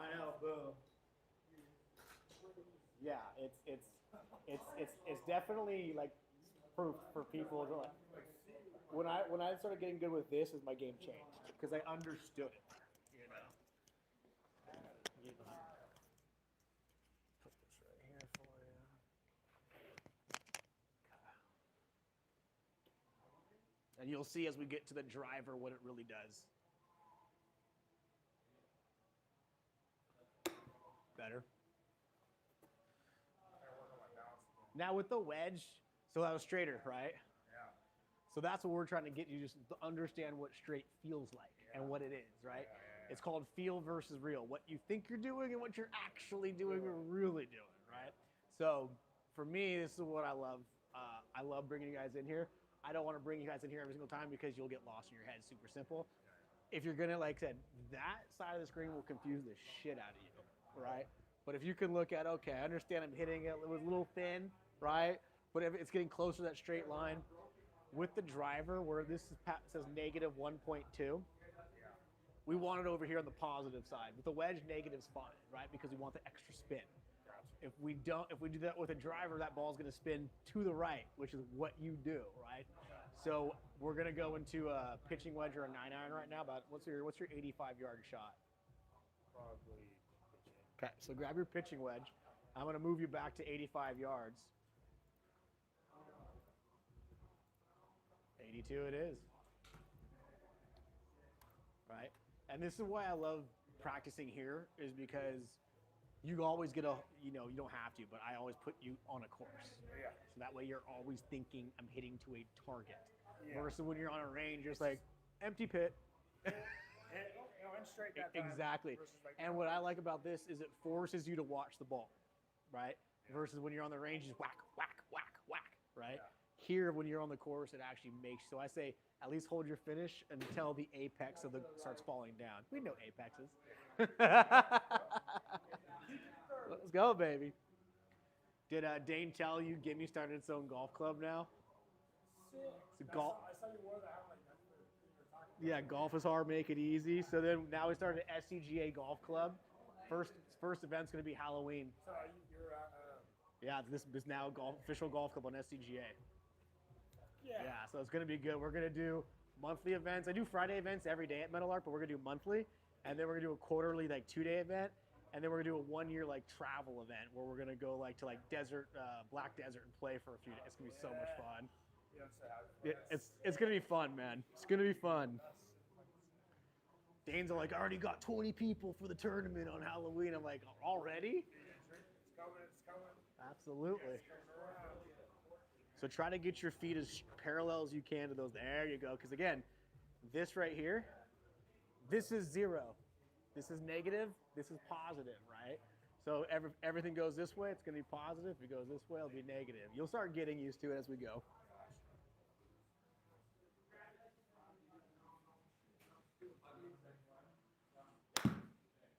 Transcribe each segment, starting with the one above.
I know, boom. Yeah, it's definitely like proof for people to like. When I started getting good with this, is my game changed because I understood it. You know. You know. Put this right here for you. And you'll see as we get to the driver what it really does. Better. Now with the wedge, so that was straighter, right? Yeah. So that's what we're trying to get you just to understand what straight feels like and what it is, right? It's called feel versus real. What you think you're doing and what you're actually doing or really doing, right? So for me, this is what I love. I love bringing you guys in here. I don't want to bring you guys in here every single time because you'll get lost in your head. Super simple. If you're gonna, like I said, that side of the screen will confuse the shit out of you, right? But if you can look at, okay, I understand I'm hitting it was a little thin, right? But if it's getting closer to that straight line, with the driver where this says negative 1.2, we want it over here on the positive side. With the wedge, negative's fine, right? Because we want the extra spin. If we do that with a driver, that ball's going to spin to the right, which is what you do, right? So we're going to go into a pitching wedge or a 9-iron right now. But what's your 85-yard shot? Probably pitching. Okay, so grab your pitching wedge. I'm going to move you back to 85 yards. 82 it is. Right? And this is why I love practicing here, is because you always get you don't have to, but I always put you on a course. Yeah. So that way you're always thinking I'm hitting to a target. Yeah. Versus when you're on a range, you're just like, empty pit. And straight that time. Exactly. Like, and what I like about this is it forces you to watch the ball, right? Yeah. Versus when you're on the range, just whack, whack, whack, whack, right? Yeah. Here, when you're on the course, it actually makes, so I say, at least hold your finish until the apex of the starts falling down. We know apexes. Let's go, baby. Did Dane tell you Gimme started its own golf club now? I saw you wore that. Like, that's what you were talking about. Yeah, golf is hard, make it easy. So then now we started an SCGA golf club. First event's going to be Halloween. So you're yeah, this is now official golf club on SCGA. Yeah, so it's going to be good. We're going to do monthly events. I do Friday events every day at Metal Art, but we're going to do monthly. And then we're going to do a quarterly, like 2-day event. And then we're going to do a 1-year like travel event where we're going to go like to like desert, Black Desert and play for a few days. It's going to be so much fun. It's going to be fun, man. It's going to be fun. Dane's like, I already got 20 people for the tournament on Halloween. I'm like, already? It's coming. Absolutely. So try to get your feet as parallel as you can to those. There you go. Because again, this right here, this is 0. This is negative. This is positive, right? So everything goes this way, it's going to be positive. If it goes this way, it'll be negative. You'll start getting used to it as we go.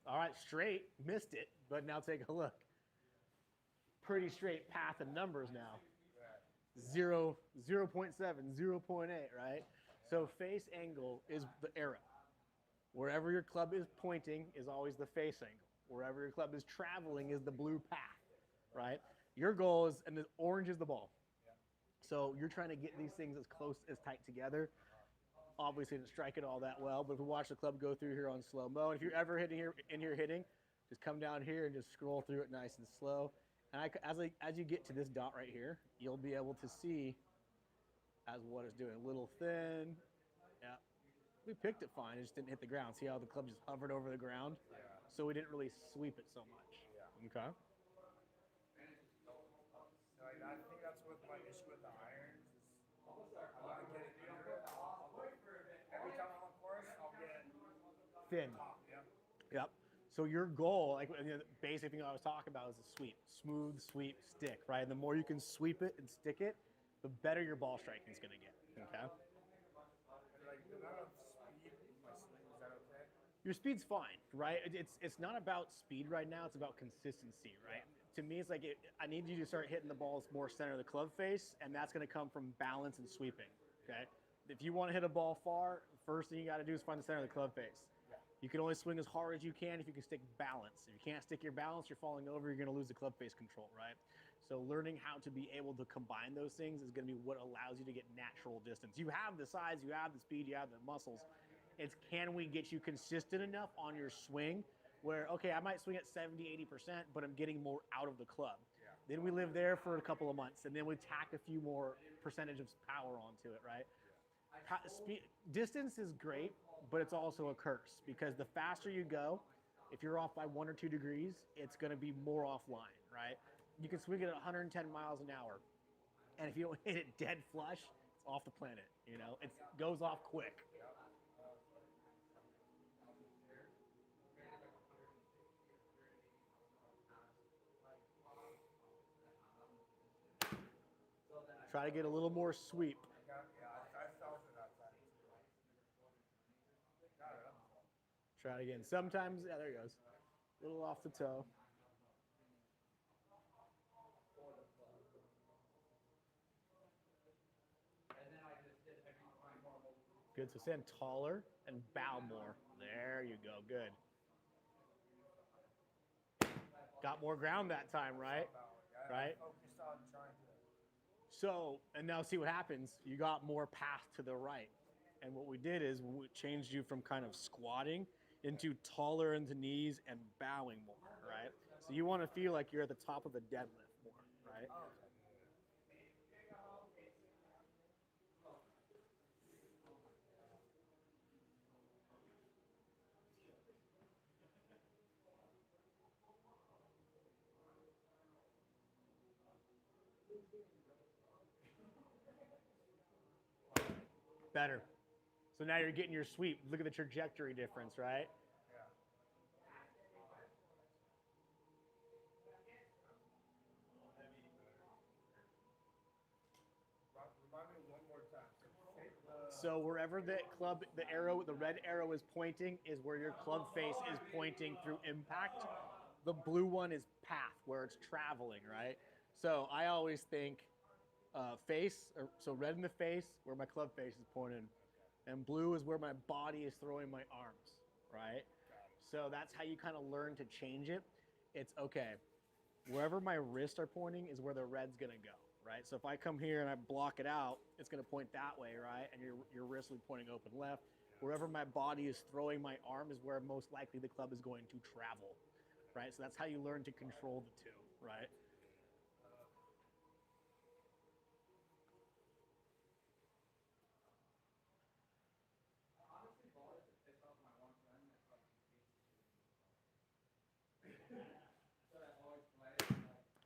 All right, straight. Missed it, but now take a look. Pretty straight path of numbers now. 0, 0.7, 0.8, right? So face angle is the arrow. Wherever your club is pointing is always the face angle. Wherever your club is traveling is the blue path, right? Your goal is, and the orange is the ball. So you're trying to get these things as close, as tight together. Obviously didn't strike it all that well, but if we watch the club go through here on slow-mo, and if you're ever hitting hitting, just come down here and just scroll through it nice and slow. And as you get to this dot right here, you'll be able to see as what it's doing. A little thin. Yeah. We picked it fine. It just didn't hit the ground. See how the club just hovered over the ground? Yeah. So we didn't really sweep it so much. Yeah. Okay. I think that's what my issue with the irons is. I want to get it under it. Every time I'm on course, I'll get thin. top. Yep. So your goal, like the basic thing I was talking about, is a sweep, smooth sweep, stick, right? And the more you can sweep it and stick it, the better your ball striking is going to get. Okay. Like the amount of speed in my swing, is that okay? Your speed's fine, right? It's not about speed right now. It's about consistency, right? To me, it's like I need you to start hitting the balls more center of the club face, and that's going to come from balance and sweeping. Okay. If you want to hit a ball far, first thing you got to do is find the center of the club face. You can only swing as hard as you can if you can stick balance. If you can't stick your balance, you're falling over, you're going to lose the club face control, right? So learning how to be able to combine those things is going to be what allows you to get natural distance. You have the size, you have the speed, you have the muscles. It's can we get you consistent enough on your swing where, okay, I might swing at 70, 80%, but I'm getting more out of the club. Yeah. Then we live there for a couple of months, and then we tack a few more percentage of power onto it, right? Distance is great, but it's also a curse because the faster you go, if you're off by 1 or 2 degrees, it's going to be more offline, right? You can swing it at 110 miles an hour, and if you don't hit it dead flush, it's off the planet. You know, it goes off quick. Try to get a little more sweep. Yeah, I felt it that time. Got it. Try it again. Sometimes, yeah, there it goes. A little off the toe. Good. So stand taller and bow more. There you go. Good. Got more ground that time, right? Yeah, Right? I focused on trying to. So, and now see what happens. You got more path to the right. And what we did is we changed you from kind of squatting into taller into knees and bowing more, right? So you want to feel like you're at the top of the deadlift more, right? Oh, okay. Better. So now you're getting your sweep. Look at the trajectory difference, right? Yeah. Remind me one more time. So wherever the club, the arrow, the red arrow is pointing is where your club face is pointing through impact. The blue one is path, where it's traveling, right? So I always think face, so red in the face, where my club face is pointed, and blue is where my body is throwing my arms, right? So that's how you kind of learn to change it. It's okay, wherever my wrists are pointing is where the red's gonna go, right? So if I come here and I block it out, it's gonna point that way, right? And your wrist will be pointing open left. Wherever my body is throwing my arm is where most likely the club is going to travel, right? So that's how you learn to control the two, right?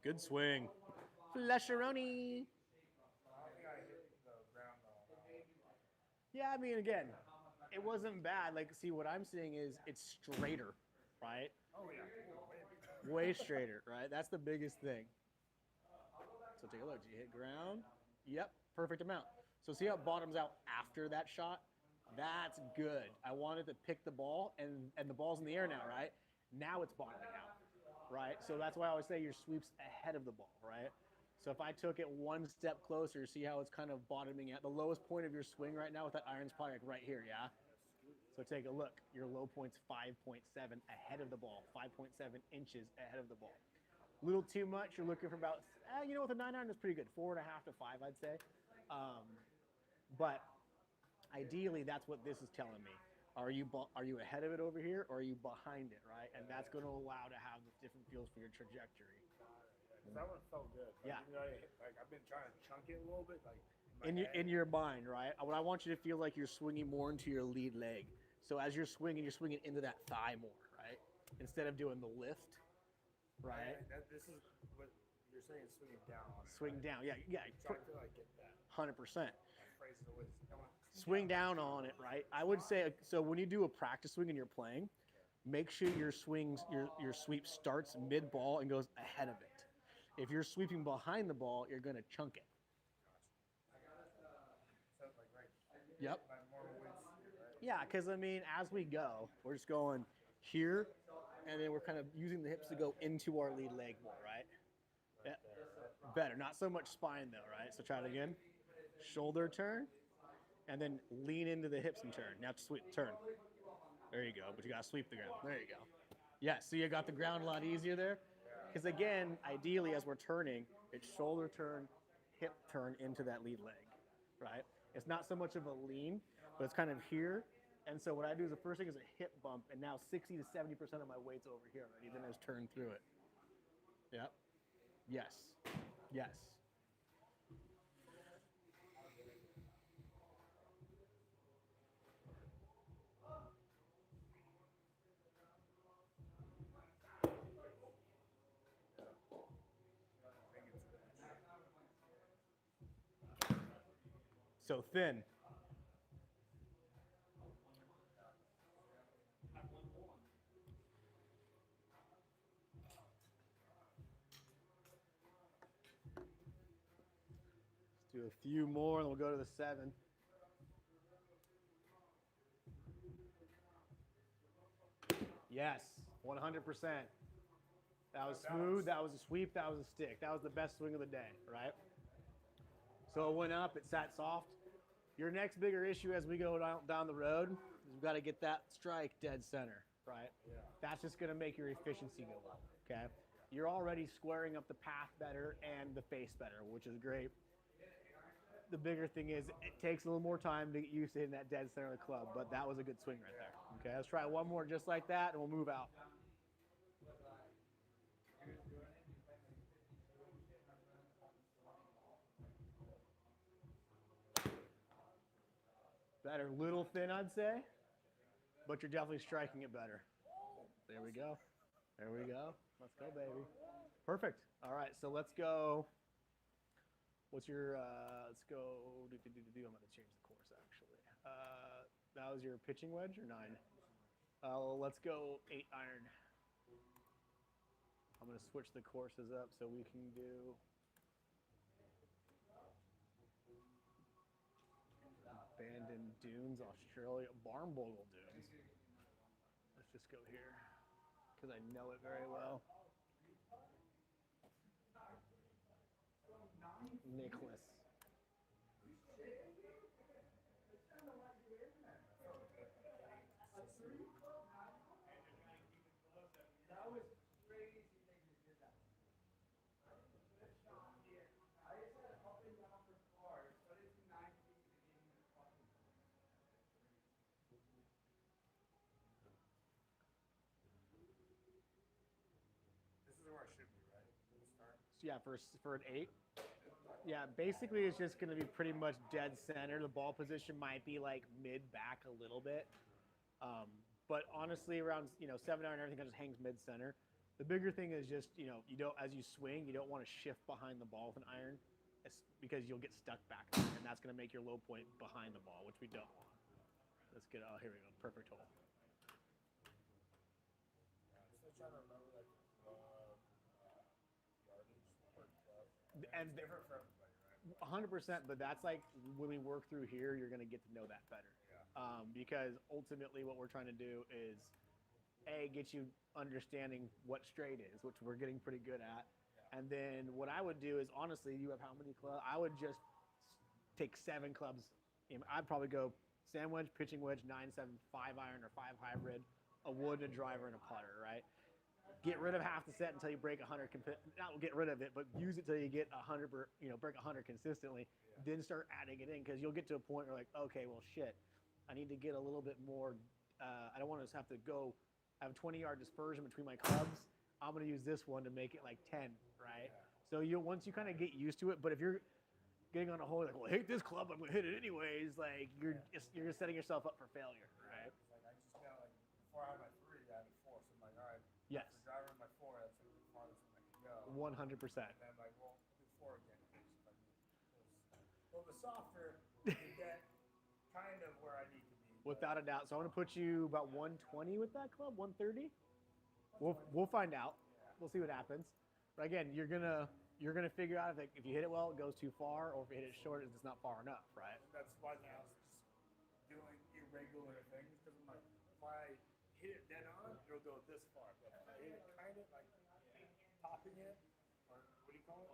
Good swing. Flusheroni. I don't think I hit the ground though. Yeah, I mean, again, it wasn't bad. Like, see, what I'm seeing is it's straighter, right? Oh yeah. Way straighter, right? That's the biggest thing. So take a look. Did you hit ground? Yep, perfect amount. So see how it bottoms out after that shot? That's good. I wanted to pick the ball, and the ball's in the air now, right? Now it's bottoming out, right? So that's why I always say your sweep's ahead of the ball, right? So if I took it one step closer, see how it's kind of bottoming out. The lowest point of your swing right now with that iron's probably like right here, yeah? So take a look. Your low point's 5.7 ahead of the ball, 5.7 inches ahead of the ball. A little too much. You're looking for about, with a 9 iron, that's pretty good. 4.5 to 5, I'd say. But ideally, that's what this is telling me. Are you ahead of it over here, or are you behind it, right? And that's going to allow to have the different feels for your trajectory. That one felt good. Yeah. Even though I've been trying to chunk it a little bit, like in your mind, right? What I want you to feel like you're swinging more into your lead leg. So as you're swinging into that thigh more, right? Instead of doing the lift, right? This is what you're saying, swinging down on it. Swing down, yeah. Trying to get that. 100%. That phrase is always Swing down on it, right? I would say, so when you do a practice swing and you're playing, make sure your sweep starts mid ball and goes ahead of it. If you're sweeping behind the ball, you're gonna chunk it. So like right. Yep. My more weights, right? Yeah, because I mean, as we go, we're just going here, and then we're kind of using the hips to go into our lead leg more, right? Yeah. Better. Not so much spine though, right? So try it again. Shoulder turn, and then lean into the hips and turn. Now sweep, turn. There you go. But you gotta sweep the ground. There you go. Yeah. So you got the ground a lot easier there. Because again, ideally, as we're turning, it's shoulder turn, hip turn into that lead leg, right? It's not so much of a lean, but it's kind of here. And so what I do is the first thing is a hip bump, and now 60 to 70% of my weight's over here already. Then I just turn through it. Yep. Yes. Yes. So thin. Let's do a few more, and we'll go to the 7. Yes, 100%. That was smooth. That was a sweep. That was a stick. That was the best swing of the day, right? So it went up. It sat soft. Your next bigger issue as we go down the road is we've got to get that strike dead center, right? Yeah. That's just going to make your efficiency go up, okay? You're already squaring up the path better and the face better, which is great. The bigger thing is it takes a little more time to get used to hitting that dead center of the club, but that was a good swing right there. Okay, let's try one more just like that, and we'll move out. Better, little thin, I'd say, but you're definitely striking it better. There we go. There we go. Let's go, baby. Perfect. All right, so let's go. What's your, let's go, I'm going to change the course, actually. That was your pitching wedge or 9? Let's go 8 iron. I'm going to switch the courses up so we can do Abandoned Dunes, Australia, Barnbogle Dunes. Let's just go here because I know it very well. Nicholas. This is where I should be, right? At the start. Yeah, for an 8. Yeah, basically it's just going to be pretty much dead center. The ball position might be like mid back a little bit. But honestly, around 7 iron, everything kind of just hangs mid center. The bigger thing is just you don't, as you swing, you don't want to shift behind the ball with an iron, because you'll get stuck back there, and that's going to make your low point behind the ball, which we don't want. Let's get here we go, perfect hole. Yeah, I'm still trying to remember like yardage per club. And It's different for everybody, right? 100%, but that's like when we work through here, you're going to get to know that better. Yeah. Because ultimately what we're trying to do is get you understanding what straight is, which we're getting pretty good at. Yeah. And then what I would do is, honestly, you have how many clubs? I would just take 7 clubs. I'd probably go sand wedge, pitching wedge, 9-7, 5 iron or 5 hybrid, a wood, a driver, and a putter, right? Get rid of half the set until you break 100. Not get rid of it, but use it till you get 100. Break 100 consistently. Yeah. Then start adding it in, because you'll get to a point where like, okay, well, shit, I need to get a little bit more. I don't want to just have to go have a 20-yard dispersion between my clubs. I'm going to use this one to make it like 10, right? Yeah. So once you kind of get used to it, but if you're getting on a hole like, well, I hate this club, I'm going to hit it anyways, like you're just setting yourself up for failure, right? It's like I just got like before I had my 3, I had a 4, so I'm like, all right. Yes. For driving my 4, that's like the farthest one I can go. 100%. And then like, well, do 4 again. Well, the softer you get kind of where I need to be. Without a doubt. So I'm gonna put you about 120 with that club, 130. We'll find out. We'll see what happens. But again, you're gonna figure out if you hit it well, it goes too far, or if you hit it short, it's just not far enough, right? That's why I was just doing irregular things because I'm like, if I hit it dead on, it'll go this far. But if I hit it kind of like topping it, or what do you call it?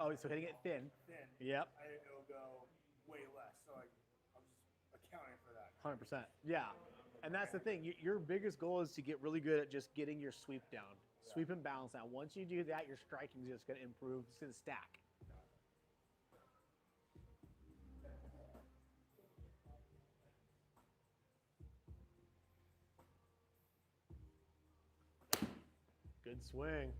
Oh, so hitting it thin. Thin. Yep. It'll go way less. So like, I'm just accounting for that. 100%. Yeah. And that's the thing. Your biggest goal is to get really good at just getting your sweep down, sweep and balance down. Once you do that, your striking is just going to improve. It's going to stack. Good swing.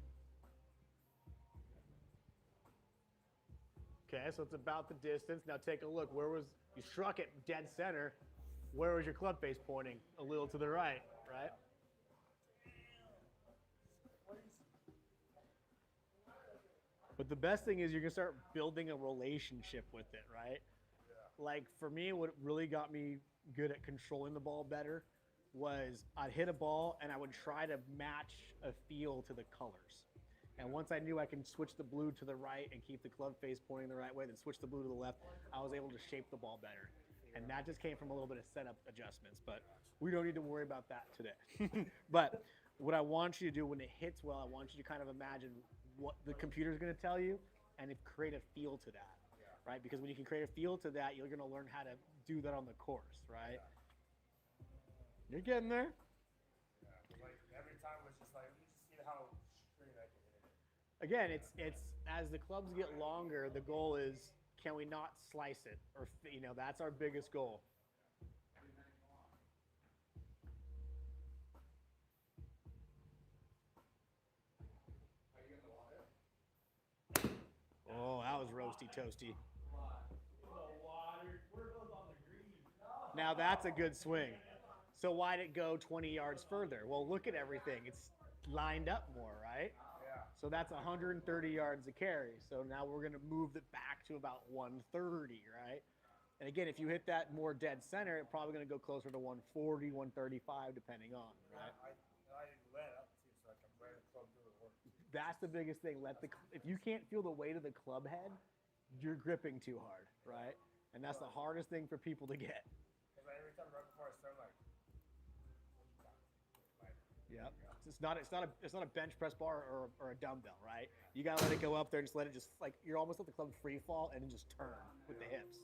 Okay, so it's about the distance. Now take a look. You struck it dead center. Where was your club face pointing? A little to the right, right? But the best thing is you're gonna start building a relationship with it, right? Yeah. Like for me, what really got me good at controlling the ball better was I'd hit a ball and I would try to match a feel to the colors. And once I knew I can switch the blue to the right and keep the club face pointing the right way, then switch the blue to the left, I was able to shape the ball better. And that just came from a little bit of setup adjustments, but we don't need to worry about that today. But what I want you to do when it hits well, I want you to kind of imagine what the computer's going to tell you and create a feel to that, right? Because when you can create a feel to that, you're going to learn how to do that on the course, right? You're getting there. Yeah, like every time was just like, let me just see how straight I can hit it. Again, it's as the clubs get longer, the goal is, can we not slice it? Or, that's our biggest goal. Oh, that was roasty toasty. Now that's a good swing. So why'd it go 20 yards further? Well, look at everything. It's lined up more, right? Yeah. So that's 130 yards a carry. So now we're going to move it back to about 130, right? And again, if you hit that more dead center, it's probably going to go closer to 140, 135, depending on, right? I let up too, so I can wear the club through the work. That's the biggest thing. If you can't feel the weight of the club head, you're gripping too hard, right? And that's the hardest thing for people to get. Because every time right before I start, like, yep. It's not a bench press bar or a dumbbell, right? You gotta let it go up there and just let it you're almost let the club free fall and then just turn with the hips.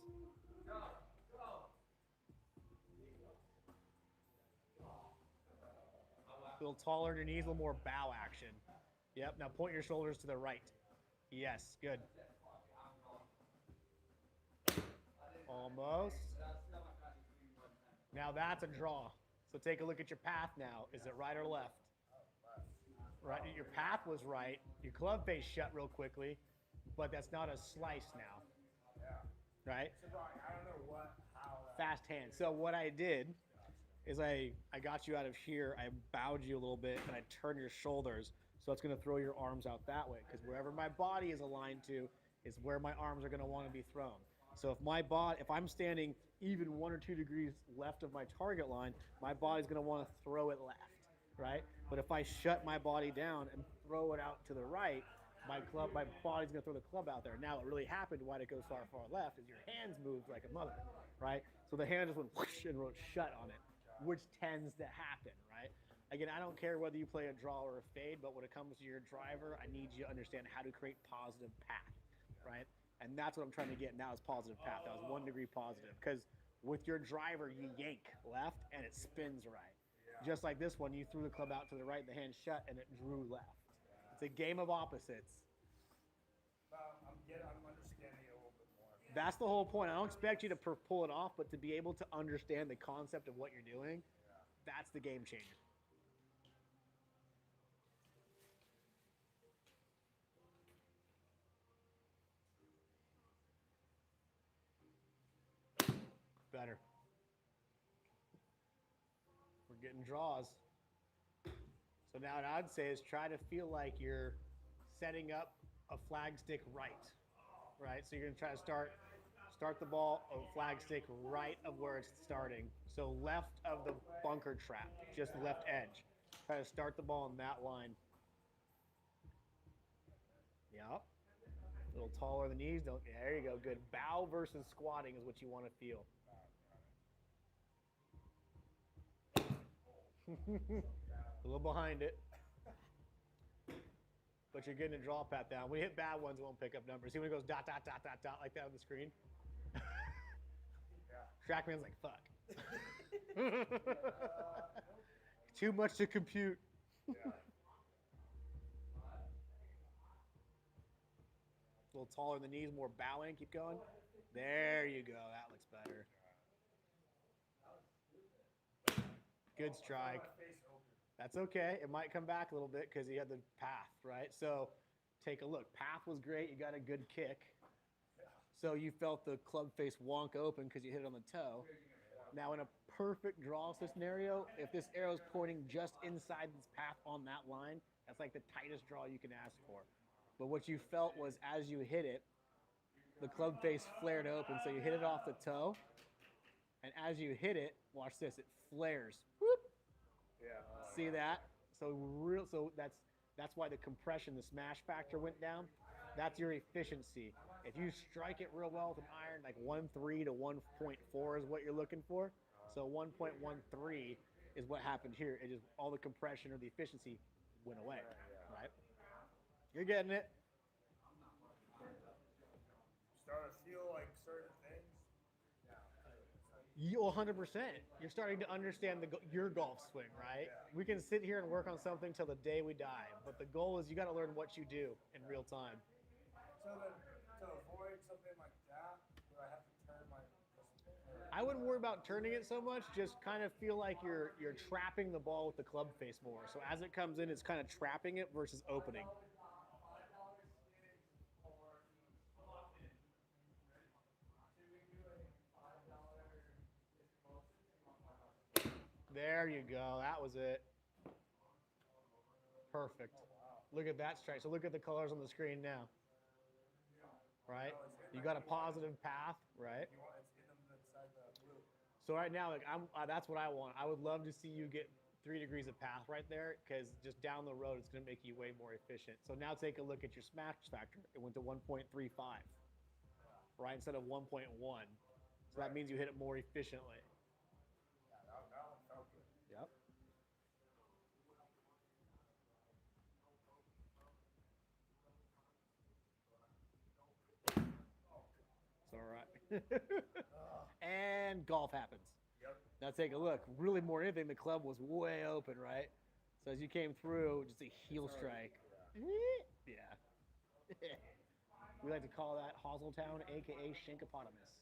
A little taller in your knees, a little more bow action. Yep. Now point your shoulders to the right. Yes. Good. Almost. Now that's a draw. So take a look at your path now. Is it right or left? Right. Your path was right. Your club face shut real quickly, but that's not a slice now. Yeah. Right? So I don't know how. Fast hand. So what I did is I got you out of here. I bowed you a little bit, and I turned your shoulders. So it's going to throw your arms out that way, because wherever my body is aligned to is where my arms are going to want to be thrown. So if I'm standing even 1 or 2 degrees left of my target line, my body's going to want to throw it left, right? But if I shut my body down and throw it out to the right, my body's going to throw the club out there. Now, what really happened, why it goes far left, is your hands moved like a mother, right? So the hand just went whoosh and wrote shut on it, which tends to happen, right? Again, I don't care whether you play a draw or a fade, but when it comes to your driver, I need you to understand how to create positive path, right? And that's what I'm trying to get now is positive path. That was 1 degree positive. Because with your driver, you yank left and it spins right. Yeah. Just like this one, you threw the club out to the right, the hand shut, and it drew left. Yeah. It's a game of opposites. I'm understanding it a little bit more. That's the whole point. I don't expect you to pull it off, but to be able to understand the concept of what you're doing, that's the game changer. Better. We're getting draws. So now what I'd say is try to feel like you're setting up a flag stick right? So you're gonna try to start Start the ball flag stick right of where it's starting. So left of the bunker trap, just left edge. Try to start the ball on that line. Yep. A little taller than knees. Don't. There you go. Good. Bow versus squatting is what you want to feel. A little behind it. But you're getting a draw pat down. When you hit bad ones, it won't pick up numbers. See when it goes dot, dot, dot, dot, dot like that on the screen? TrackMan's like, fuck. Too much to compute. A little taller in the knees, more bowing. Keep going. There you go. That looks better. Good strike. That's okay. It might come back a little bit because you had the path, right? So take a look. Path was great. You got a good kick. So you felt the club face wonk open because you hit it on the toe. Now in a perfect draw scenario, if this arrow is pointing just inside this path on that line, that's like the tightest draw you can ask for. But what you felt was as you hit it, the club face flared open. So you hit it off the toe. And as you hit it, watch this, it flares. Whoop. Yeah. See that? So that's why the compression, the smash factor went down. That's your efficiency. If you strike it real well with an iron, like 1.3 to 1.4 is what you're looking for. So 1.13 is what happened here. It just all the compression or the efficiency went away, right? You're getting it. Start to feel like certain things. You 100%. You're starting to understand your golf swing, right? We can sit here and work on something till the day we die, but the goal is you got to learn what you do in real time. So then, to avoid something like that, do I have to turn my? I wouldn't worry about turning it so much. Just kind of feel like you're trapping the ball with the club face more. So as it comes in, it's kind of trapping it versus opening. There you go. That was it. Perfect. Look at that strike. So look at the colors on the screen now. Right? You got a positive path, right? So right now, like that's what I want. I would love to see you get 3 degrees of path right there, because just down the road, it's going to make you way more efficient. So now take a look at your smash factor. It went to 1.35, right, instead of 1.1. So that means you hit it more efficiently. Yep. It's all right. And golf happens. Yep. Now take a look. Really, more than anything, the club was way open, right? So as you came through, just a heel strike. Yeah. We like to call that Hosseltown, aka Shankopotamus.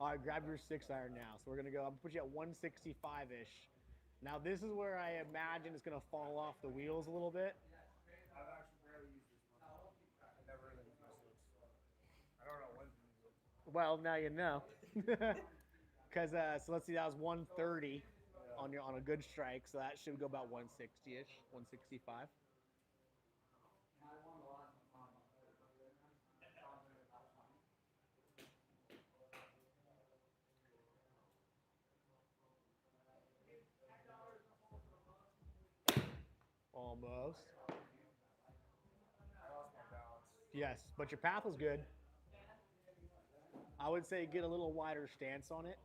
All right, grab your 6-iron now. So we're gonna go. I'm gonna put you at 165-ish. Now this is where I imagine it's gonna fall off the wheels a little bit. I've actually rarely used this one. I never really used it. I don't know when to use it. Well, now you know. Because so let's see, that was 130 on a good strike, so that should go about 160-ish, 165. Almost. I lost my balance. Yes, but your path was good. I would say get a little wider stance on it.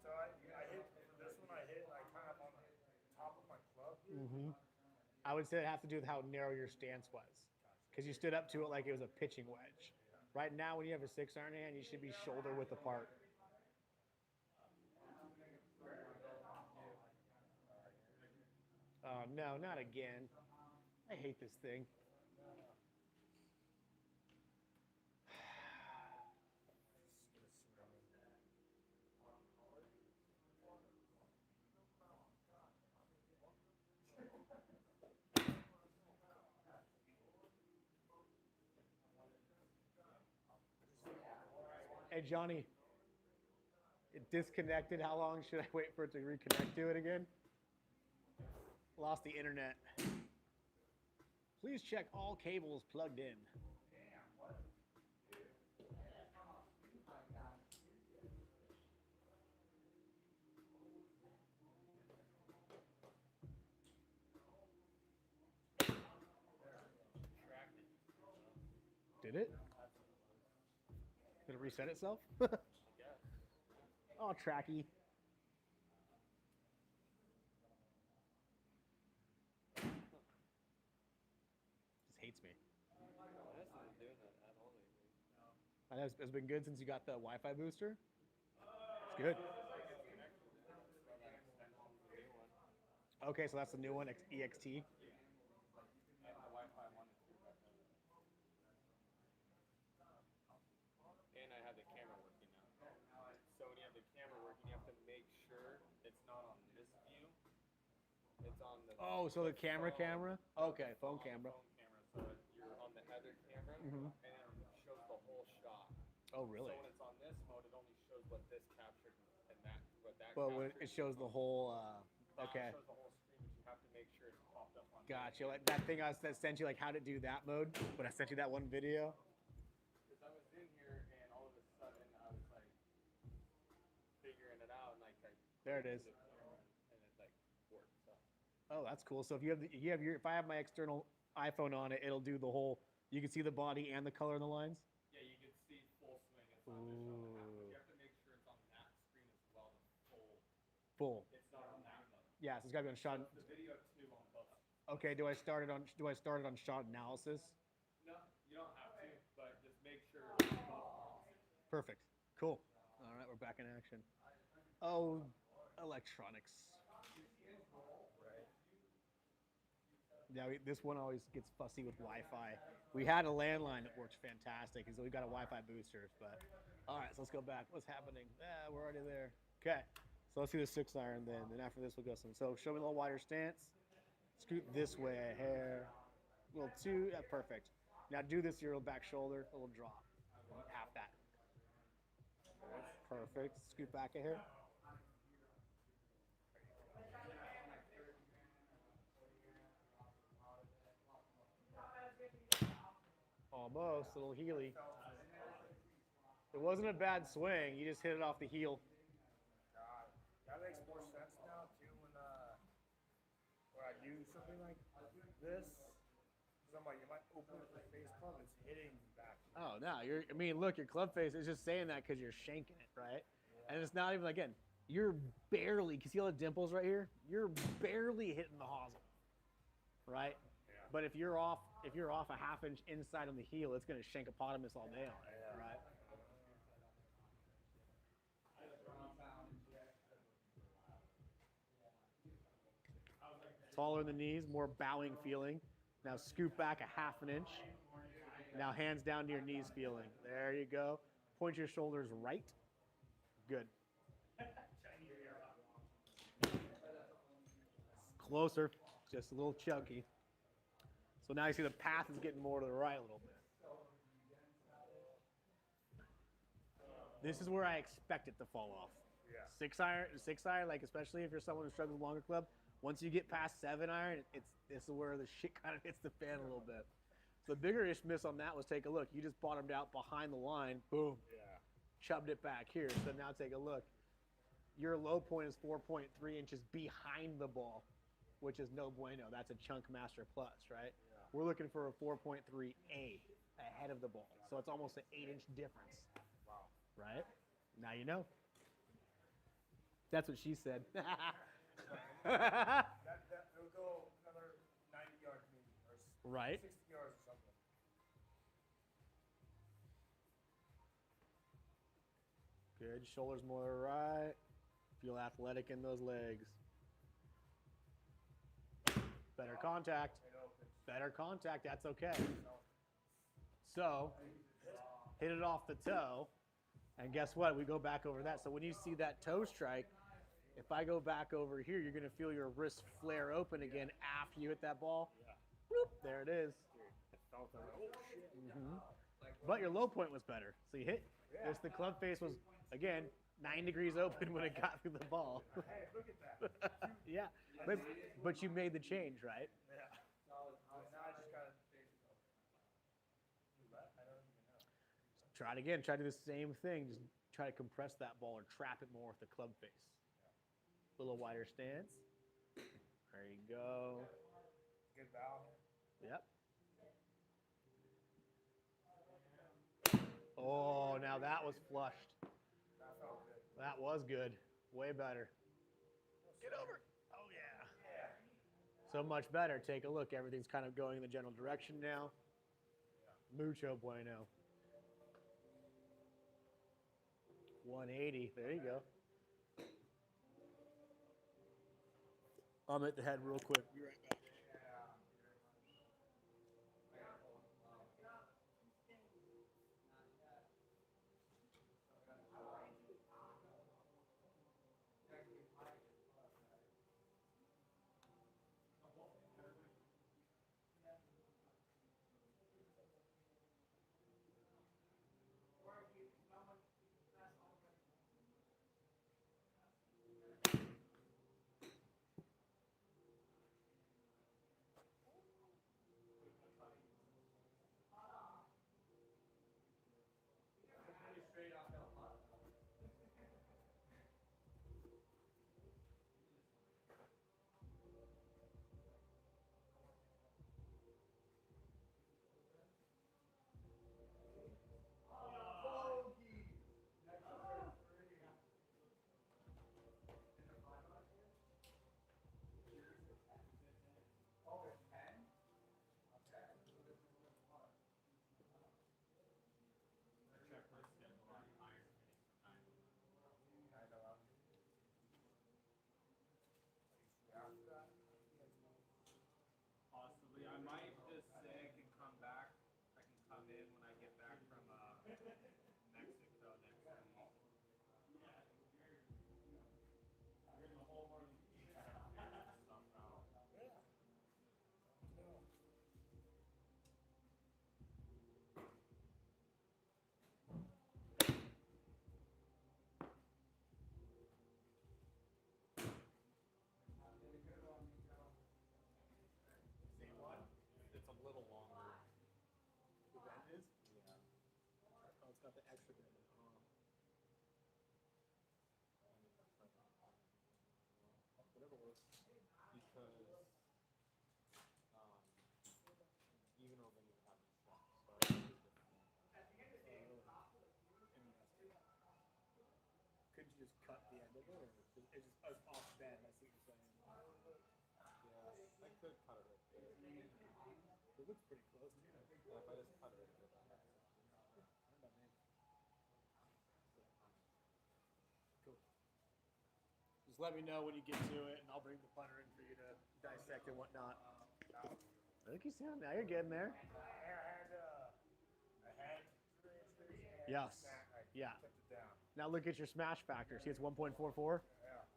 So I hit this one. I hit like kind of on the top of my club here. Mm-hmm. I would say it has to do with how narrow your stance was, because you stood up to it like it was a pitching wedge. Right now, when you have a 6-iron hand, you should be shoulder width apart. Oh, no, not again. I hate this thing. Hey, Johnny, it disconnected. How long should I wait for it to reconnect to it again? Lost the internet. Please Please check all cables plugged in. Did it? Did it reset itself? Oh, tracky. Just hates me. I know it's been good since you got the Wi-Fi booster. It's good. Okay, so that's the new one, EXT. And I have the camera working now. So when you have the camera working, you have to make sure it's not on this view. It's on the. Oh, so the camera. Okay, phone camera. Phone camera. So you're on the other camera, and it shows the whole shot. Oh, really? So when it's on this mode, it only shows what this captured and that what that. But when it shows the whole. Okay. It shows the whole screen, but you have to make sure it's popped up on. Gotcha. Like that thing I sent you, like how to do that mode. But I sent you that one video. Because I was in here and all of a sudden I was like figuring it out and like There it is. and it like worked. So. Oh, that's cool. So if you have if I have my external iPhone on it, it'll do the whole. You can see the body and the color in the lines. Yeah, you can see full swing. It's not just on the half, but you have to make sure it's on that screen as well. The Full. It's not on that mode. Yeah, so it's got to be on shot. The video too on both. Okay, do I start it on shot analysis? No, you don't have to, but just make sure it's both. Perfect. Cool. All right, we're back in action. Oh, electronics. Yeah, this one always gets fussy with Wi-Fi. We had a landline that works fantastic, and so we got a Wi-Fi booster. But all right, so let's go back. What's happening? Yeah, we're already there. Okay, so let's do the 6-iron then. Then after this, we'll go some. So show me a little wider stance. Scoot this way a hair. Little 2. Yeah, perfect. Now do this to your back shoulder. A little drop. Half that. Perfect. Scoot back a hair. Almost. A little heely. It wasn't a bad swing. You just hit it off the heel. God, that makes more sense now too when I do something like this. Because I'm like, you might open up the face palm, it's hitting back. Oh no, I mean, look, your club face is just saying that because you're shanking it, right? Yeah. And it's not even again, you're barely. You see all the dimples right here? You're barely hitting the hosel, right? Yeah. But if you're off a half inch inside on the heel, it's going to shank hippopotamus all day on it, right? Taller in the knees, more bowing feeling. Now scoop back a half an inch. Now hands down to your knees feeling. There you go. Point your shoulders right. Good. Closer, just a little chunky. So now you see the path is getting more to the right a little bit. This is where I expect it to fall off. Yeah. 6-iron, like especially if you're someone who struggles with longer club, once you get past 7-iron, it's where the shit kind of hits the fan a little bit. So the bigger miss on that was take a look. You just bottomed out behind the line, boom, chubbed it back here. So now take a look. Your low point is 4.3 inches behind the ball, which is no bueno. That's a chunk master plus, right? Yeah. We're looking for a 4.3A ahead of the ball. So it's almost an 8-inch difference. Wow. Right? Now you know. That's what she said. It'll go another 90 yards maybe, or right. 60 yards or something. Good. Shoulders more to the right. Feel athletic in those legs. Better contact. Better contact. That's okay. So, hit it off the toe. And guess what? We go back over that. So when you see that toe strike, if I go back over here, you're going to feel your wrist flare open again after you hit that ball. Yeah. Whoop, there it is. Mm-hmm. But your low point was better. So you hit. Yeah. Just the club face was, again, 9 degrees open when it got through the ball. Hey, look at that. Yeah. But you made the change, right? Yeah. Now I just got to Try it again. Try to do the same thing. Just try to compress that ball or trap it more with the club face. A little wider stance. There you go. Good valve. Yep. Oh, now that was flushed. That felt good. That was good. Way better. Get over. Oh, yeah. So much better. Take a look. Everything's kind of going in the general direction now. Mucho bueno. 180. There you go. I'm at the head real quick. Be right back. Possibly. I might just say I can come back. I can come in when I get back from Mexico next week. Same one? It's a little longer. The bend is? Yeah. Oh, it's got the extra bend in it. Oh. Whatever works. Because even over you have the strap, so I think it's different. Couldn't you just cut the end of it, or it's just off bend? I see what you're saying. Yeah, I could cut it right there. It looks pretty close. Yeah, if I just cut it right there, that makes sense. Cool. Just let me know when you get to it, and I'll bring the putter in for you to dissect and whatnot. I think you sound. Now you're getting there. Yes. Yeah. Now look at your smash factor. See, it's 1.44.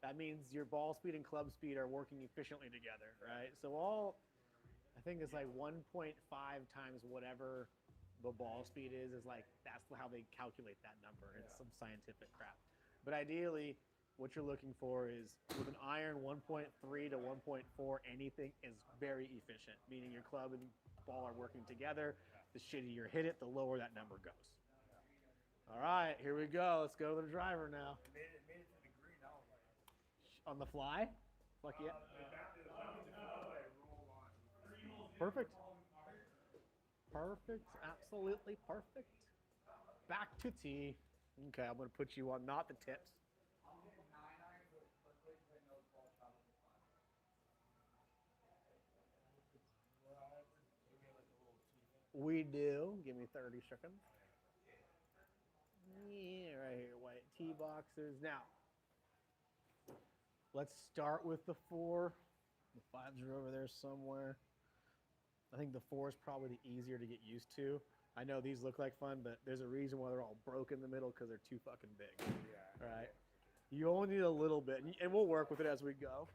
That means your ball speed and club speed are working efficiently together, right? So I think it's like 1.5 times whatever the ball speed is like, that's how they calculate that number. It's some scientific crap. But ideally, what you're looking for is with an iron 1.3 to 1.4, anything is very efficient, meaning your club and ball are working together. The shittier you hit it, the lower that number goes. All right, here we go. Let's go to the driver now. Made it to the green. I was like, On the fly? Fuck yeah. Perfect. Perfect. Absolutely perfect. Back to tee. Okay, I'm going to put you on not the tips. We do. Give me 30 seconds. Yeah, right here, white tee boxes. Now, let's start with the 4. The 5s are over there somewhere. I think the 4 is probably the easier to get used to. I know these look like fun, but there's a reason why they're all broken in the middle, because they're too fucking big. Yeah. All right. You only need a little bit, and we'll work with it as we go.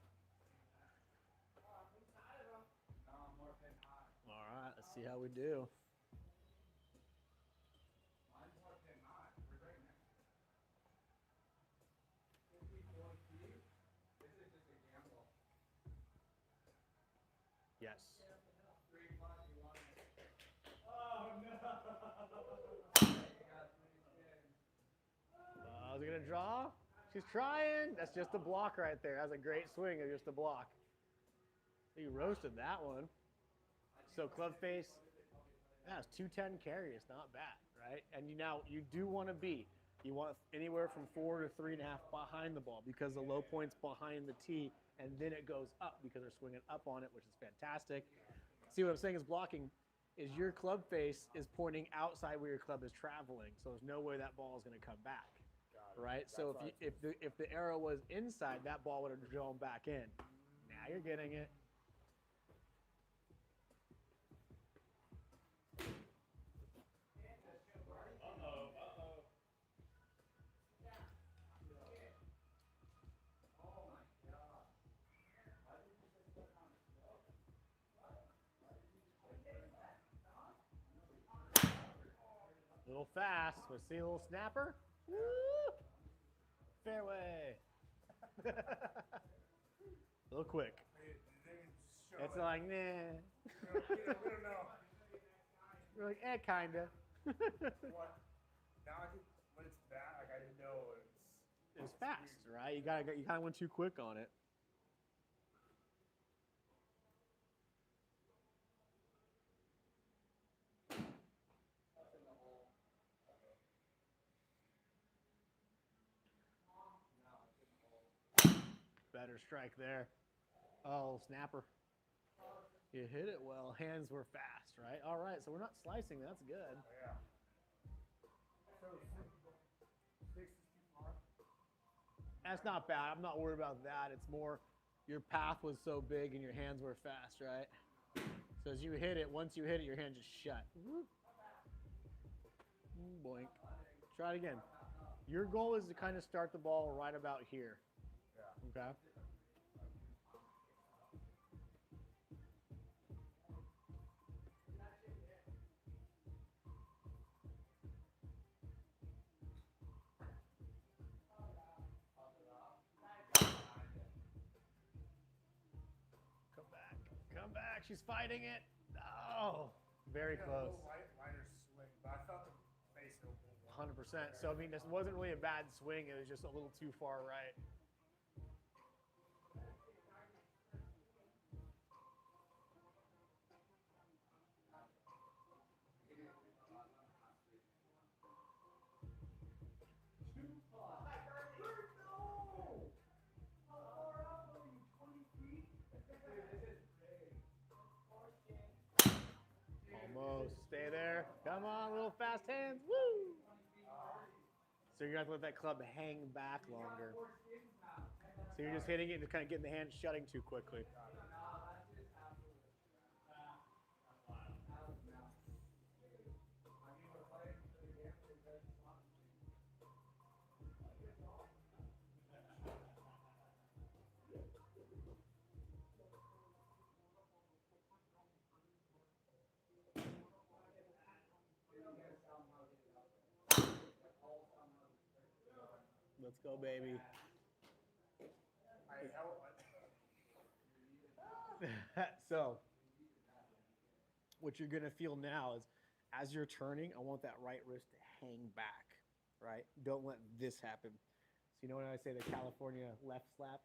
All right, let's see how we do. Yes. is it gonna draw? She's trying. That's just a block right there. That's a great swing of just a block. You roasted that one. So club face, that's 210 carry. It's not bad, right? And you do want to be. You want anywhere from 4 to 3.5 behind the ball because the low point's behind the tee, and then it goes up because they're swinging up on it, which is fantastic. See what I'm saying is blocking is your club face is pointing outside where your club is traveling, so there's no way that ball is going to come back, right? So if the arrow was inside, that ball would have drawn back in. Now you're getting it. A little fast, but see a little snapper? Woo! Fairway. A little quick. It's like, nah. We don't know. We're like, kinda. What? Now I think when it's bad, like I didn't know It's fast, right? You kind of went too quick on it. Better strike there. Oh, snapper. You hit it well. Hands were fast, right? All right, so we're not slicing. That's good. Yeah. So 6 is too far. That's not bad. I'm not worried about that. It's more your path was so big and your hands were fast, right? So as you hit it, once you hit it, your hand just shut. Whoop. Boink. Try it again. Your goal is to kind of start the ball right about here. Yeah. Okay? Come back. She's fighting it. Oh, very close. A lighter swing, but I thought the face opened. 100%. So, I mean, this wasn't really a bad swing. It was just a little too far right. Almost. Stay there. Come on, little fast hands. Woo! So you're going to have to let that club hang back longer. So you're just hitting it and just kind of getting the hand shutting too quickly. Let's go, baby. So, what you're going to feel now is as you're turning, I want that right wrist to hang back, right? Don't let this happen. So, you know when I say the California left slap?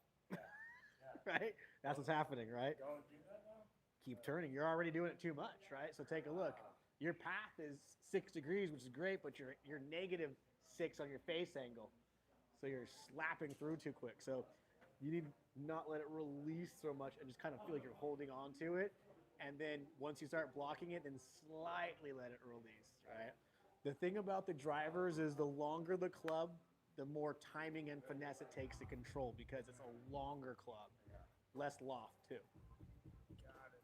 Right? That's what's happening, right? Don't do that now? Keep turning. You're already doing it too much, right? So, take a look. Your path is 6 degrees, which is great, but you're -6 on your face angle. So you're slapping through too quick. So you need to not let it release so much and just kind of feel like you're holding on to it. And then once you start blocking it, then slightly let it release, right? The thing about the drivers is the longer the club, the more timing and finesse it takes to control because it's a longer club, less loft too. Got it.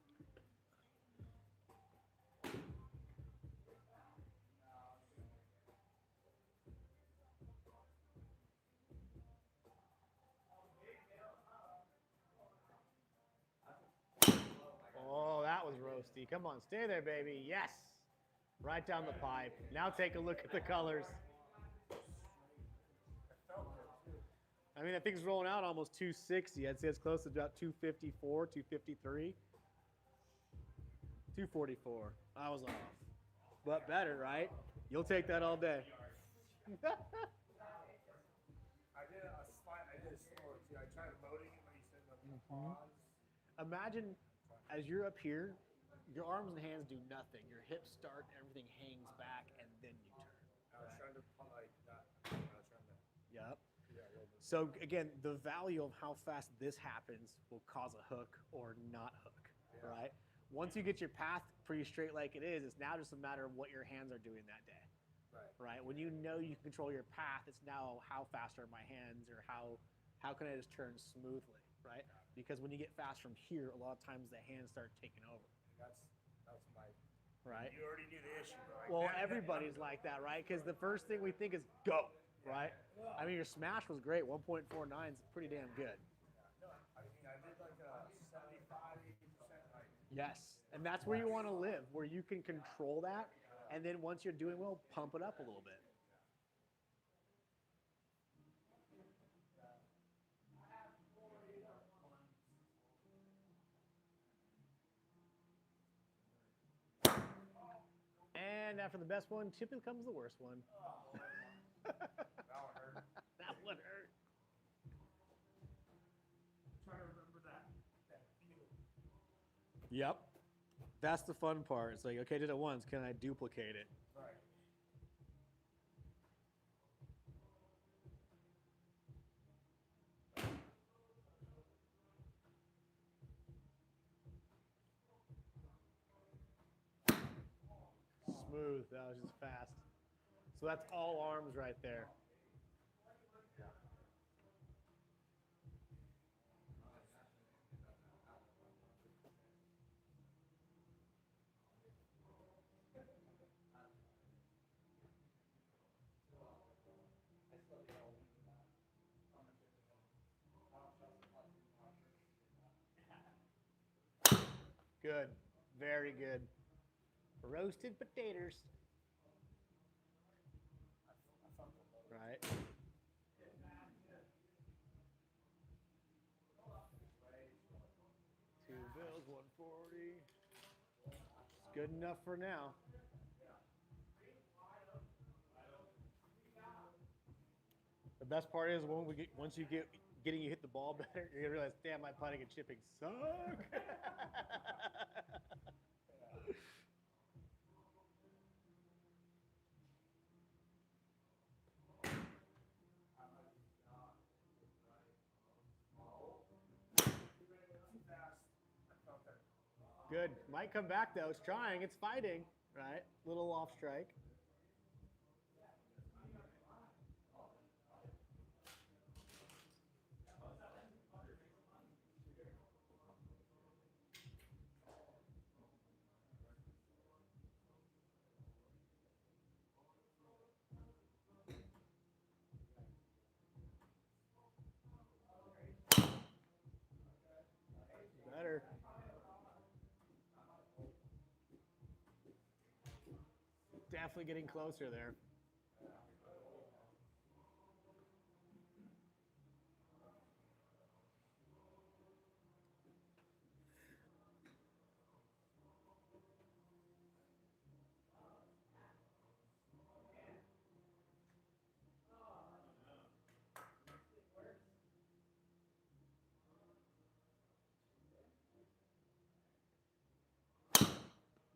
Oh, that was roasty. Come on, stay there, baby. Yes. Right down the pipe. Now take a look at the colors. I mean, that thing's rolling out almost 260. I'd say it's close to about 254, 253. 244. I was off. But better, right? You'll take that all day. trying to loading it when you said like pause. Imagine as you're up here, your arms and hands do nothing. Your hips start, everything hangs back, and then you turn. I was trying to like that. I was trying to Yep. do that a little bit. So again, the value of how fast this happens will cause a hook or not hook, right? Once you get your path pretty straight like it is, it's now just a matter of what your hands are doing that day, right? When you know you can control your path, it's now how fast are my hands or how can I just turn smoothly, right? Because when you get fast from here, a lot of times the hands start taking over. That's my. Right. You already knew the issue, but like, well, everybody's like that, right? Because the first thing we think is go, right? I mean, your smash was great. 1.49 is pretty damn good. No, I mean, I did like a 75, 80% like. Yes, and that's where you want to live, where you can control that, and then once you're doing well, pump it up a little bit. And after the best one, typically comes the worst one. That one hurt. That one hurt. Trying to remember that feel. Yep. That's the fun part. It's like, okay, I did it once. Can I duplicate it? Right. Smooth. That was just fast. So that's all arms right there. Good. Very good. Roasted potatoes. Right. Two bills, 140. It's good enough for now. The best part is once you get getting you hit the ball better, you're gonna realize, damn, my putting and chipping suck. Good. Might come back though. It's trying. It's fighting. Right. Little off strike. Better. Definitely getting closer there.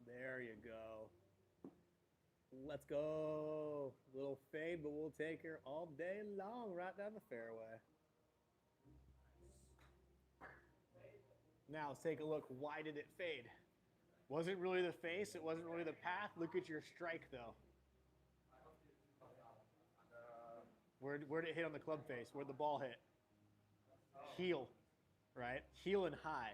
There you go. Let's go. Little fade, but we'll take her all day long right down the fairway. Now let's take a look. Why did it fade? Wasn't really the face. It wasn't really the path. Look at your strike, though. Where'd it hit on the club face? Where'd the ball hit? Heel, right? Heel and high.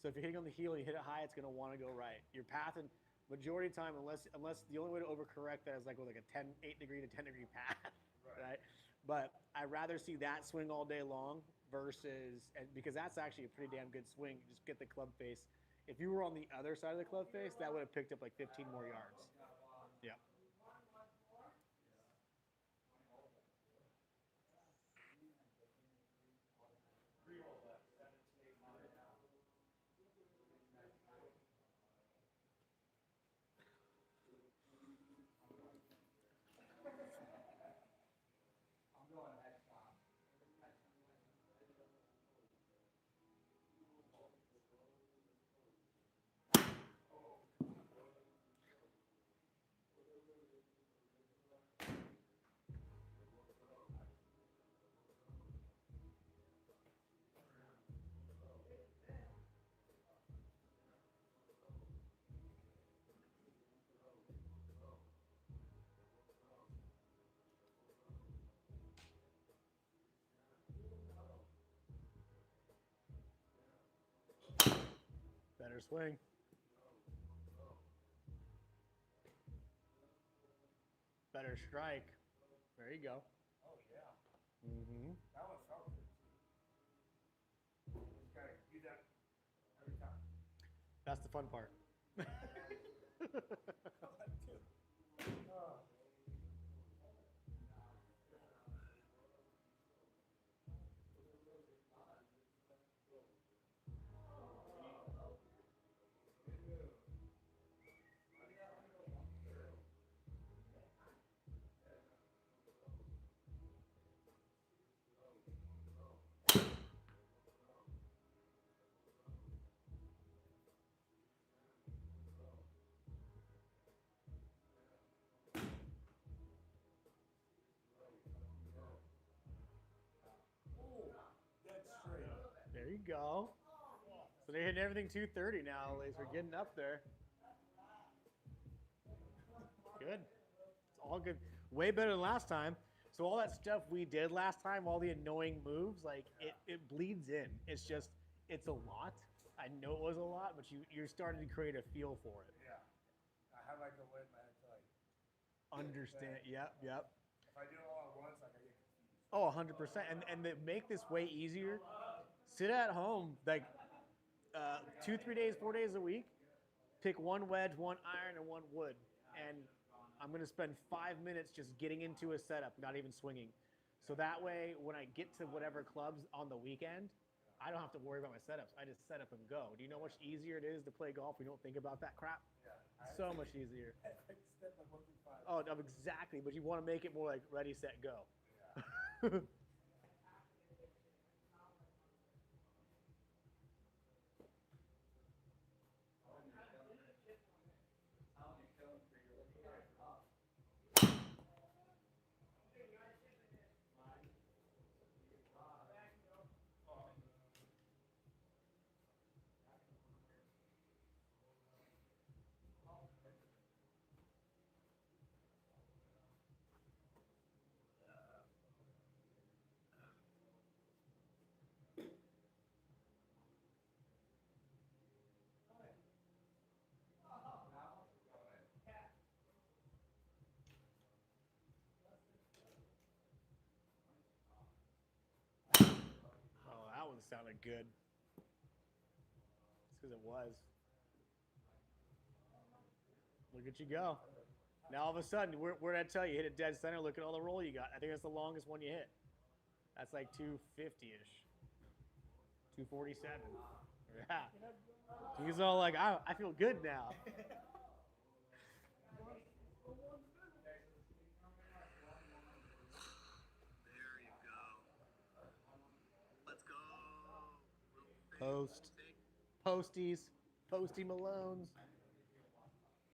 So if you're hitting on the heel and you hit it high, it's going to want to go right. Your path, and majority of the time, unless the only way to overcorrect that is like with like a 8 degree to 10 degree path, right? But I'd rather see that swing all day long versus, because that's actually a pretty damn good swing. Just get the club face. If you were on the other side of the club face, that would have picked up like 15 more yards. Yeah. Better swing. Better strike. There you go. Oh yeah. Mm-hmm. That one felt good too. Just gotta do that every time. That's the fun part. Oh. Dead straight. There you go. So they're hitting everything 230 now, Lace. We're getting up there. Good. It's all good. Way better than last time. So all that stuff we did last time, all the annoying moves, like it bleeds in. It's just, it's a lot. I know it was a lot, but you're starting to create a feel for it. Yeah. I have like a way in my head to like Understand. Yep, yep. if I do it all at once, like I get confused. Oh, 100%. And to make this way easier, sit at home like 2, 3 days, 4 days a week. Pick one wedge, one iron, and one wood. And I'm going to spend 5 minutes just getting into a setup, not even swinging. So that way, when I get to whatever clubs on the weekend, I don't have to worry about my setups. I just set up and go. Do you know how much easier it is to play golf when you don't think about that crap? Yeah. So much easier. I step like 1 through 5. Oh, no, exactly. But you want to make it more like ready, set, go. Yeah. Oh, that one sounded good. It's because it was. Look at you go. Now all of a sudden, where did I tell you? Hit it dead center. Look at all the roll you got. I think that's the longest one you hit. That's like 250-ish. 247. Yeah. He's all like, I feel good now. There you go. Let's go. Post. Posties. Posty Malones.